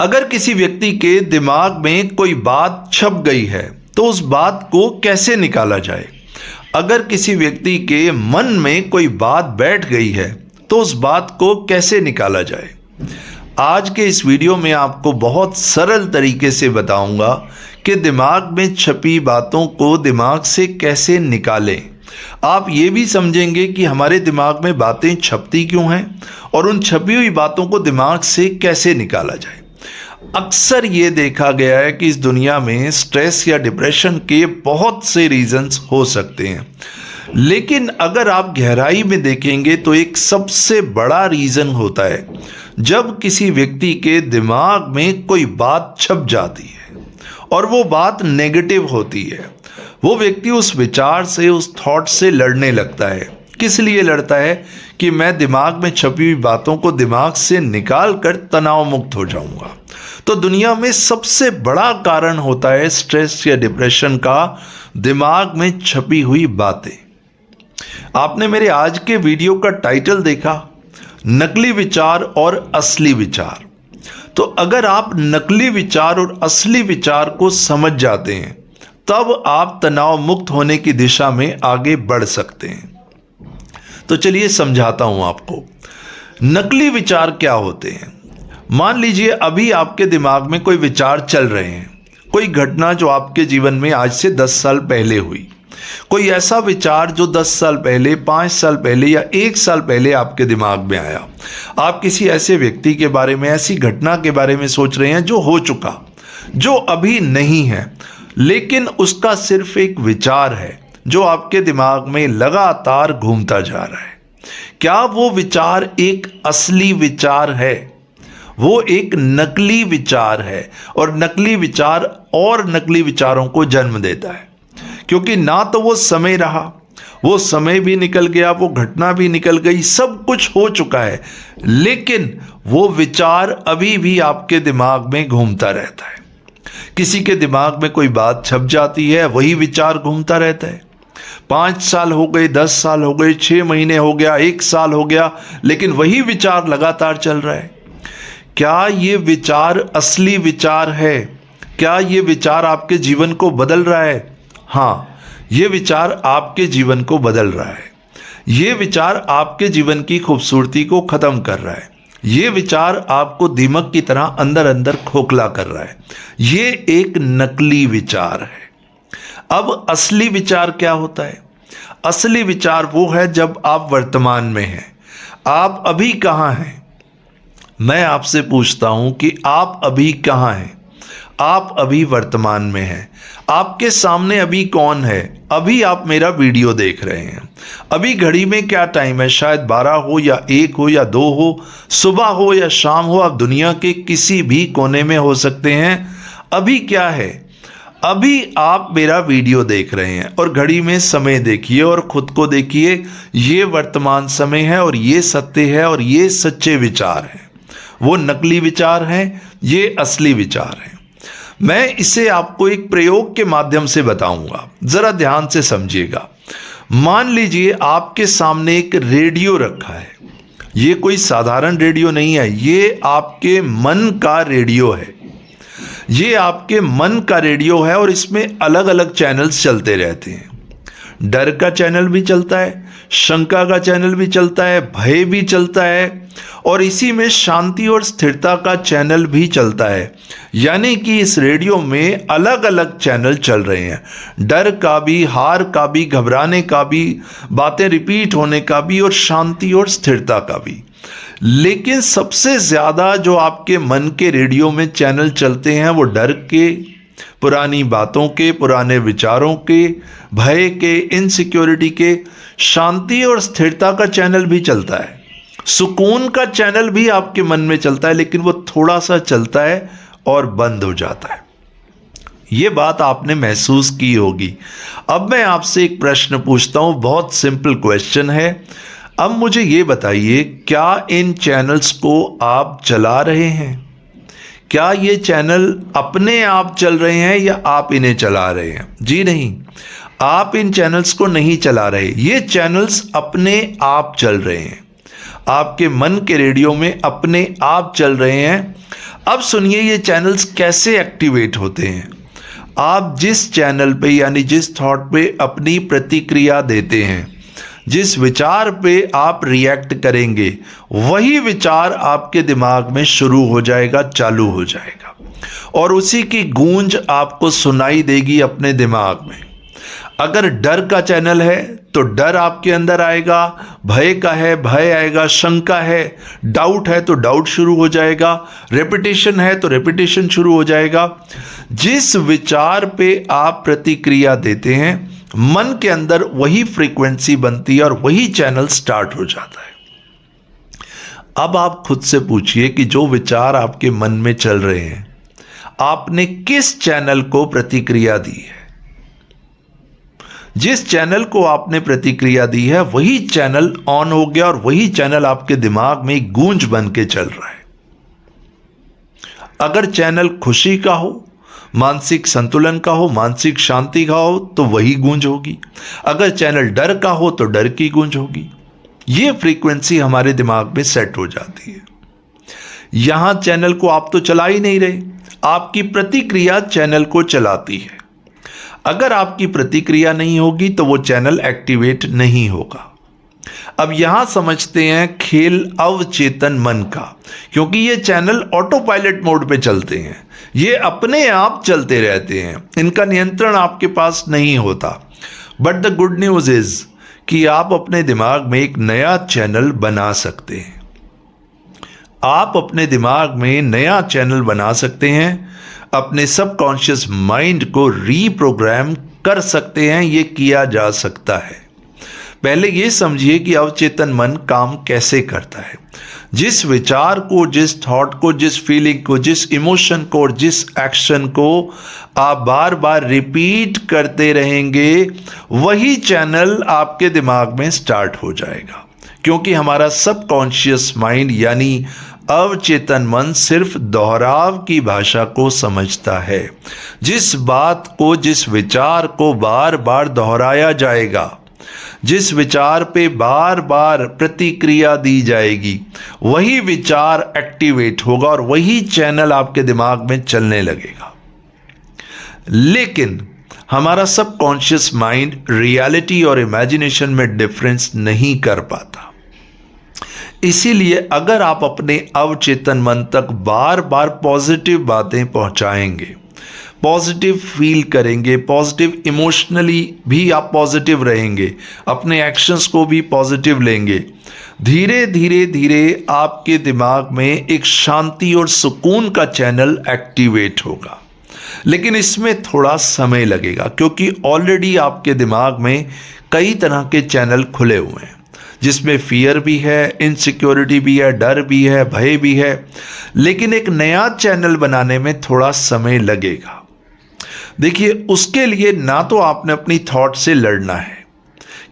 अगर किसी व्यक्ति के दिमाग में कोई बात छप गई है तो उस बात को कैसे निकाला जाए। अगर किसी व्यक्ति के मन में कोई बात बैठ गई है तो उस बात को कैसे निकाला जाए। आज के इस वीडियो में आपको बहुत सरल तरीके से बताऊंगा कि दिमाग में छपी बातों को दिमाग से कैसे निकालें। आप ये भी समझेंगे कि हमारे दिमाग में बातें छपती क्यों हैं और उन छपी हुई बातों को दिमाग से कैसे निकाला जाए। अक्सर ये देखा गया है कि इस दुनिया में स्ट्रेस या डिप्रेशन के बहुत से रीजंस हो सकते हैं, लेकिन अगर आप गहराई में देखेंगे तो एक सबसे बड़ा रीज़न होता है जब किसी व्यक्ति के दिमाग में कोई बात छप जाती है और वो बात नेगेटिव होती है। वो व्यक्ति उस विचार से, उस थॉट से लड़ने लगता है। किस लिए लड़ता है कि मैं दिमाग में छपी हुई बातों को दिमाग से निकाल कर तनाव मुक्त हो जाऊंगा। तो दुनिया में सबसे बड़ा कारण होता है स्ट्रेस या डिप्रेशन का दिमाग में छपी हुई बातें। आपने मेरे आज के वीडियो का टाइटल देखा, नकली विचार और असली विचार। तो अगर आप नकली विचार और असली विचार को समझ जाते हैं तब आप तनाव मुक्त होने की दिशा में आगे बढ़ सकते हैं। तो चलिए समझाता हूं आपको नकली विचार क्या होते हैं। मान लीजिए अभी आपके दिमाग में कोई विचार चल रहे हैं, कोई घटना जो आपके जीवन में आज से 10 साल पहले हुई, कोई ऐसा विचार जो 10 साल पहले, 5 साल पहले या 1 साल पहले आपके दिमाग में आया। आप किसी ऐसे व्यक्ति के बारे में, ऐसी घटना के बारे में सोच रहे हैं जो हो चुका, जो अभी नहीं है, लेकिन उसका सिर्फ एक विचार है जो आपके दिमाग में लगातार घूमता जा रहा है। क्या वो विचार एक असली विचार है? वो एक नकली विचार है और नकली विचार और नकली विचारों को जन्म देता है, क्योंकि ना तो वो समय रहा, वो समय भी निकल गया, वो घटना भी निकल गई, सब कुछ हो चुका है, लेकिन वो विचार अभी भी आपके दिमाग में घूमता रहता है। किसी के दिमाग में कोई बात छप जाती है, वही विचार घूमता रहता है। 5 साल हो गए, 10 साल हो गए, 6 महीने हो गया, 1 साल हो गया, लेकिन वही विचार लगातार चल रहा है। क्या ये विचार असली विचार है? क्या ये विचार आपके जीवन को बदल रहा है? हाँ, ये विचार आपके जीवन को बदल रहा है। ये विचार आपके जीवन की खूबसूरती को खत्म कर रहा है। ये विचार आपको दीमक की तरह अंदर अंदर खोखला कर रहा है। ये एक नकली विचार है। अब असली विचार क्या होता है? असली विचार वो है जब आप वर्तमान में हैं। आप अभी कहाँ हैं? मैं आपसे पूछता हूं कि आप अभी कहाँ हैं? आप अभी वर्तमान में हैं। आपके सामने अभी कौन है? अभी आप मेरा वीडियो देख रहे हैं। अभी घड़ी में क्या टाइम है? शायद 12 हो या 1 हो या 2 हो, सुबह हो या शाम हो, आप दुनिया के किसी भी कोने में हो सकते हैं। अभी क्या है? अभी आप मेरा वीडियो देख रहे हैं और घड़ी में समय देखिए और खुद को देखिए। ये वर्तमान समय है और ये सत्य है और ये सच्चे विचार हैं। वो नकली विचार हैं, ये असली विचार हैं। मैं इसे आपको एक प्रयोग के माध्यम से बताऊंगा, जरा ध्यान से समझिएगा। मान लीजिए आपके सामने एक रेडियो रखा है। ये कोई साधारण रेडियो नहीं है, ये आपके मन का रेडियो है। ये आपके मन का रेडियो है और इसमें अलग अलग चैनल्स चलते रहते हैं। डर का चैनल भी चलता है, शंका का चैनल भी चलता है, भय भी चलता है और इसी में शांति और स्थिरता का चैनल भी चलता है। यानी कि इस रेडियो में अलग अलग चैनल चल रहे हैं, डर का भी, हार का भी, घबराने का भी, बातें रिपीट होने का भी और शांति और स्थिरता का भी। लेकिन सबसे ज्यादा जो आपके मन के रेडियो में चैनल चलते हैं वो डर के, पुरानी बातों के, पुराने विचारों के, भय के, इनसिक्योरिटी के, शांति और स्थिरता का चैनल भी चलता है। सुकून का चैनल भी आपके मन में चलता है, लेकिन वो थोड़ा सा चलता है और बंद हो जाता है। ये बात आपने महसूस की होगी। अब मैं आपसे एक प्रश्न पूछता हूं, बहुत सिंपल क्वेश्चन है। अब मुझे ये बताइए, क्या इन चैनल्स को आप चला रहे हैं? क्या ये चैनल अपने आप चल रहे हैं या आप इन्हें चला रहे हैं? जी नहीं, आप इन चैनल्स को नहीं चला रहे। ये चैनल्स अपने आप चल रहे हैं। आपके मन के रेडियो में अपने आप चल रहे हैं। अब सुनिए ये चैनल्स कैसे एक्टिवेट होते हैं। आप जिस चैनल पे यानी जिस थॉट पे अपनी प्रतिक्रिया देते हैं, जिस विचार पे आप रिएक्ट करेंगे, वही विचार आपके दिमाग में शुरू हो जाएगा, चालू हो जाएगा और उसी की गूंज आपको सुनाई देगी अपने दिमाग में। अगर डर का चैनल है तो डर आपके अंदर आएगा, भय का है भय आएगा, शंका है, डाउट है तो डाउट शुरू हो जाएगा, रेपिटेशन है तो रेपिटेशन शुरू हो जाएगा। जिस विचार पे आप प्रतिक्रिया देते हैं, मन के अंदर वही फ्रीक्वेंसी बनती है और वही चैनल स्टार्ट हो जाता है। अब आप खुद से पूछिए कि जो विचार आपके मन में चल रहे हैं, आपने किस चैनल को प्रतिक्रिया दी है। जिस चैनल को आपने प्रतिक्रिया दी है वही चैनल ऑन हो गया और वही चैनल आपके दिमाग में गूंज बन के चल रहा है। अगर चैनल खुशी का हो, मानसिक संतुलन का हो, मानसिक शांति का हो तो वही गूंज होगी। अगर चैनल डर का हो तो डर की गूंज होगी। ये फ्रीक्वेंसी हमारे दिमाग में सेट हो जाती है। यहां चैनल को आप तो चला ही नहीं रहे, आपकी प्रतिक्रिया चैनल को चलाती है। अगर आपकी प्रतिक्रिया नहीं होगी तो वो चैनल एक्टिवेट नहीं होगा। अब यहां समझते हैं खेल अवचेतन मन का, क्योंकि ये चैनल ऑटो पायलट मोड पे चलते हैं, ये अपने आप चलते रहते हैं, इनका नियंत्रण आपके पास नहीं होता। But the good news is कि आप अपने दिमाग में एक नया चैनल बना सकते हैं। आप अपने दिमाग में नया चैनल बना सकते हैं, अपने सबकॉन्शियस माइंड को रीप्रोग्राम कर सकते हैं। ये किया जा सकता है। पहले ये समझिए कि अवचेतन मन काम कैसे करता है। जिस विचार को, जिस थॉट को, जिस फीलिंग को, जिस इमोशन को और जिस एक्शन को आप बार बार रिपीट करते रहेंगे, वही चैनल आपके दिमाग में स्टार्ट हो जाएगा। क्योंकि हमारा सबकॉन्शियस माइंड यानी अवचेतन मन सिर्फ दोहराव की भाषा को समझता है। जिस बात को, जिस विचार को बार बार दोहराया जाएगा, जिस विचार पे बार बार प्रतिक्रिया दी जाएगी, वही विचार एक्टिवेट होगा और वही चैनल आपके दिमाग में चलने लगेगा। लेकिन हमारा सबकॉन्शियस माइंड रियलिटी और इमेजिनेशन में डिफरेंस नहीं कर पाता। इसीलिए अगर आप अपने अवचेतन मन तक बार बार पॉजिटिव बातें पहुंचाएंगे, पॉजिटिव फील करेंगे, पॉजिटिव इमोशनली भी आप पॉजिटिव रहेंगे, अपने एक्शंस को भी पॉजिटिव लेंगे, धीरे धीरे धीरे आपके दिमाग में एक शांति और सुकून का चैनल एक्टिवेट होगा। लेकिन इसमें थोड़ा समय लगेगा, क्योंकि ऑलरेडी आपके दिमाग में कई तरह के चैनल खुले हुए हैं, जिसमें फियर भी है, इनसिक्योरिटी भी है, डर भी है, भय भी है। लेकिन एक नया चैनल बनाने में थोड़ा समय लगेगा। देखिए, उसके लिए ना तो आपने अपनी थॉट से लड़ना है,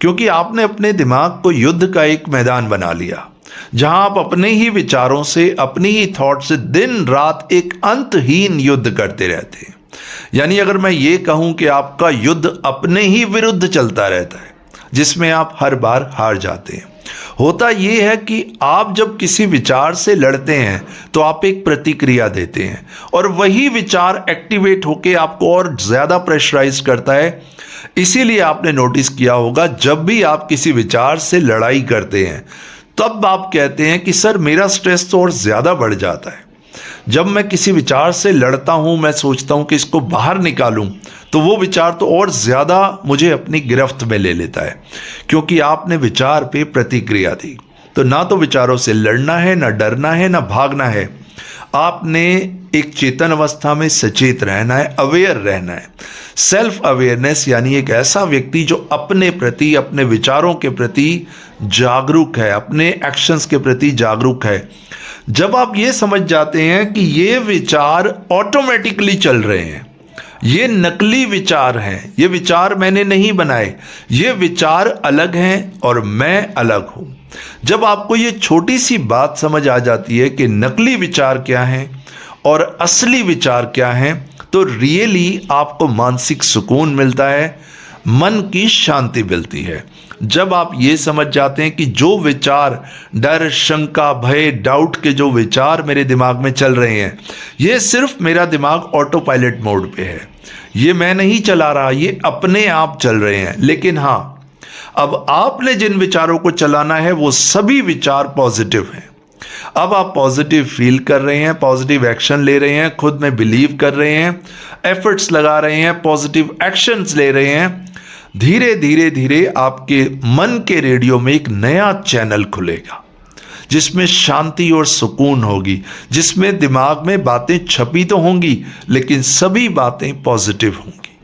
क्योंकि आपने अपने दिमाग को युद्ध का एक मैदान बना लिया, जहां आप अपने ही विचारों से, अपनी ही थॉट से दिन रात एक अंतहीन युद्ध करते रहते हैं। यानी अगर मैं ये कहूं कि आपका युद्ध अपने ही विरुद्ध चलता रहता है, जिसमें आप हर बार हार जाते हैं। होता यह है कि आप जब किसी विचार से लड़ते हैं तो आप एक प्रतिक्रिया देते हैं और वही विचार एक्टिवेट होकर आपको और ज्यादा प्रेशराइज करता है। इसीलिए आपने नोटिस किया होगा, जब भी आप किसी विचार से लड़ाई करते हैं तब आप कहते हैं कि सर मेरा स्ट्रेस तो और ज्यादा बढ़ जाता है। जब मैं किसी विचार से लड़ता हूं, मैं सोचता हूं कि इसको बाहर निकालूं, तो वो विचार तो और ज्यादा मुझे अपनी गिरफ्त में ले लेता है, क्योंकि आपने विचार पे प्रतिक्रिया दी। तो ना तो विचारों से लड़ना है, ना डरना है, ना भागना है। आपने एक चेतन अवस्था में सचेत रहना है, अवेयर रहना है। सेल्फ अवेयरनेस यानी एक ऐसा व्यक्ति जो अपने प्रति, अपने विचारों के प्रति जागरूक है, अपने एक्शंस के प्रति जागरूक है। जब आप ये समझ जाते हैं कि ये विचार ऑटोमेटिकली चल रहे हैं, ये नकली विचार हैं, ये विचार मैंने नहीं बनाए, ये विचार अलग हैं और मैं अलग हूं। जब आपको ये छोटी सी बात समझ आ जाती है कि नकली विचार क्या हैं और असली विचार क्या हैं, तो रियली आपको मानसिक सुकून मिलता है, मन की शांति मिलती है। जब आप ये समझ जाते हैं कि जो विचार डर, शंका, भय, डाउट के जो विचार मेरे दिमाग में चल रहे हैं, ये सिर्फ मेरा दिमाग ऑटो पायलट मोड पे है, ये मैं नहीं चला रहा, ये अपने आप चल रहे हैं। लेकिन हाँ, अब आपने जिन विचारों को चलाना है वो सभी विचार पॉजिटिव हैं। अब आप पॉजिटिव फील कर रहे हैं, पॉजिटिव एक्शन ले रहे हैं, खुद में बिलीव कर रहे हैं, एफर्ट्स लगा रहे हैं, पॉजिटिव एक्शंस ले रहे हैं। धीरे धीरे धीरे आपके मन के रेडियो में एक नया चैनल खुलेगा जिसमें शांति और सुकून होगी, जिसमें दिमाग में बातें छपी तो होंगी लेकिन सभी बातें पॉजिटिव होंगी।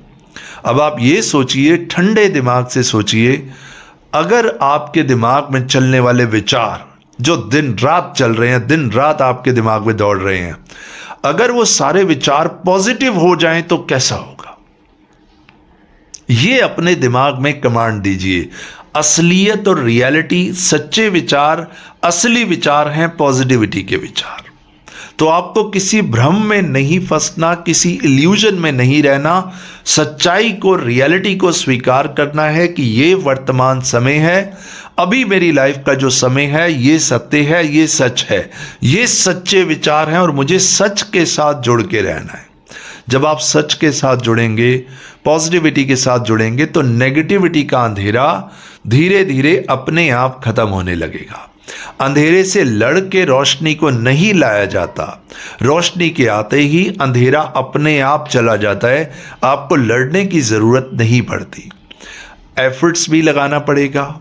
अब आप ये सोचिए, ठंडे दिमाग से सोचिए, अगर आपके दिमाग में चलने वाले विचार जो दिन रात चल रहे हैं, दिन रात आपके दिमाग में दौड़ रहे हैं, अगर वो सारे विचार पॉजिटिव हो जाएं तो कैसा होगा? ये अपने दिमाग में कमांड दीजिए। असलियत और रियलिटी, सच्चे विचार, असली विचार हैं पॉजिटिविटी के विचार। तो आपको किसी भ्रम में नहीं फंसना, किसी इल्यूजन में नहीं रहना, सच्चाई को, रियलिटी को स्वीकार करना है कि ये वर्तमान समय है, अभी मेरी लाइफ का जो समय है ये सत्य है, ये सच है, ये सच्चे विचार हैं और मुझे सच के साथ जुड़ के रहना है। जब आप सच के साथ जुड़ेंगे, पॉजिटिविटी के साथ जुड़ेंगे, तो नेगेटिविटी का अंधेरा धीरे धीरे अपने आप खत्म होने लगेगा। अंधेरे से लड़ के रोशनी को नहीं लाया जाता, रोशनी के आते ही अंधेरा अपने आप चला जाता है, आपको लड़ने की जरूरत नहीं पड़ती। एफर्ट्स भी लगाना पड़ेगा,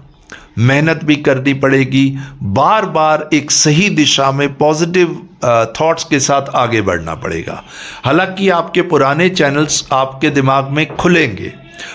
मेहनत भी करनी पड़ेगी, बार बार एक सही दिशा में पॉजिटिव थॉट्स के साथ आगे बढ़ना पड़ेगा। हालांकि आपके पुराने चैनल्स आपके दिमाग में खुलेंगे,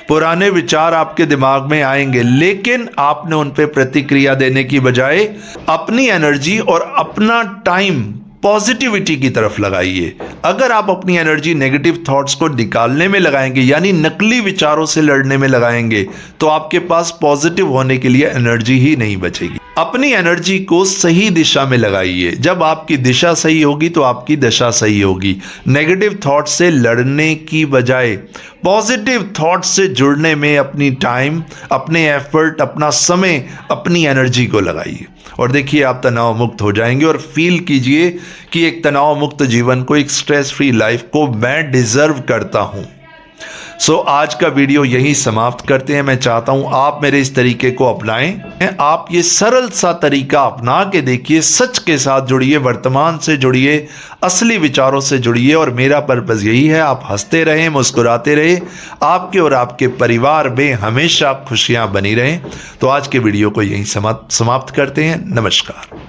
पुराने विचार आपके दिमाग में आएंगे, लेकिन आपने उन पे प्रतिक्रिया देने की बजाय अपनी एनर्जी और अपना टाइम पॉजिटिविटी की तरफ लगाइए। अगर आप अपनी एनर्जी नेगेटिव थॉट्स को निकालने में लगाएंगे, यानी नकली विचारों से लड़ने में लगाएंगे, तो आपके पास पॉजिटिव होने के लिए एनर्जी ही नहीं बचेगी। अपनी एनर्जी को सही दिशा में लगाइए। जब आपकी दिशा सही होगी तो आपकी दशा सही होगी। नेगेटिव थॉट से लड़ने की बजाय पॉजिटिव थॉट से जुड़ने में अपनी टाइम, अपने एफर्ट, अपना समय, अपनी एनर्जी को लगाइए और देखिए आप तनाव मुक्त हो जाएंगे और फील कीजिए कि एक तनाव मुक्त जीवन को, एक स्ट्रेस फ्री लाइफ को मैं डिजर्व करता हूं। आज का वीडियो यही समाप्त करते हैं। मैं चाहता हूं आप मेरे इस तरीके को अपनाएं। आप ये सरल सा तरीका अपना के देखिए, सच के साथ जुड़िए, वर्तमान से जुड़िए, असली विचारों से जुड़िए और मेरा पर्पस यही है, आप हंसते रहें, मुस्कुराते रहें, आपके और आपके परिवार में हमेशा खुशियां बनी रहें। तो आज के वीडियो को यहीं समाप्त करते हैं। नमस्कार।